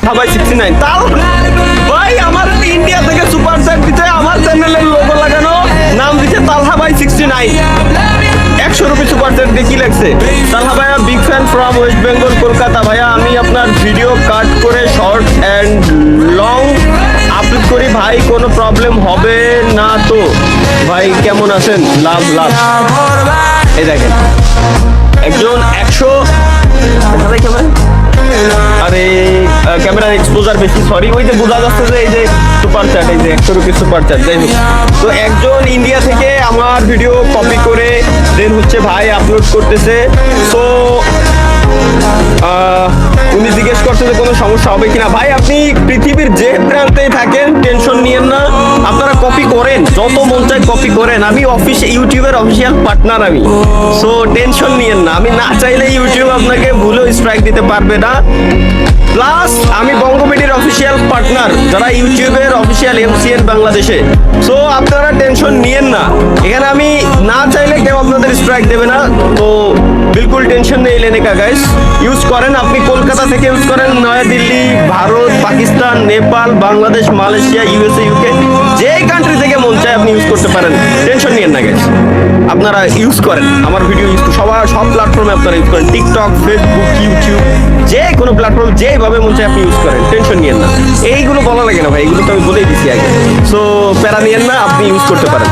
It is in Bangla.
ভাই 69 তাও ভাই আমার ইন্ডিয়া থেকে সুপার চ্যাট দিতে আমার চ্যানেলের লোগো লাগানো নাম দিতে তালহা ভাই 69 100 সুপার চ্যাট দিয়ে কি লাগছে তালহা ভাইয়া big fan from West Bengal Kolkata ভাইয়া আমি আপনার ভিডিও কাট করে শর্ট অ্যান্ড লং আপলোড করি ভাই কোনো প্রবলেম হবে না তো ভাই কেমন আছেন লাভ লাভ এই দেখেন একজন 100 আরে ক্যামেরার এক্সপোজার বেশি সরি ওই যে বোঝা যাচ্ছে যে এই যে সুপার চ্যাট এই যে 100 রুপি সুপার চ্যাট যাই হোক তো একজন ইন্ডিয়া থেকে আমার ভিডিও কপি করে দেন হচ্ছে ভাই আপলোড করতেছে তো উনি জিজ্ঞেস করছে যে কোনো সমস্যা হবে কিনা ভাই আপনি পৃথিবীর যে প্রান্তেই থাকেন টেনশন নিয়েন না আপনারা কপি করেন যত মন চায় কপি করেন আমি ইউটিউবের অফিসিয়াল পার্টনার আমি সো টেনশন নিয়েন না আমি না চাইলে ইউটিউব আপনাকে ভুলেও স্ট্রাইক দিতে পারবে না প্লাস আমি বঙ্গবিডির অফিসিয়াল পার্টনার যারা ইউটিউবের অফিসিয়াল এমসিএন বাংলাদেশে সো আপনারা টেনশন নিয়েন না এখানে আমি না চাইলে কেউ আপনাদের স্ট্রাইক দেবে না তো বিলকুল টেনশন নেই লেনে কা গাইস ইউজ করেন আপনি কলকাতা থেকে ইউজ করেন New Delhi Bharat Pakistan Nepal Bangladesh Malaysia USA UK যে কান্ট্রি থেকে মন চায় আপনি ইউজ করতে পারেন টেনশন নিয়েন না গাইস আপনারা ইউজ করেন আমার ভিডিও ইউজ সব প্ল্যাটফর্মে আপনারা ইউজ করেন টিকটক ফেসবুক ইউটিউব যে কোনো প্ল্যাটফর্ম যেভাবে মন চায় আপনি ইউজ করেন টেনশন নিয়েন না এইগুলো বলা লাগে না ভাই এগুলো তো আমি বলেই দিচ্ছি আগে সো প্যারা নিয়েন না আপনি ইউজ করতে পারেন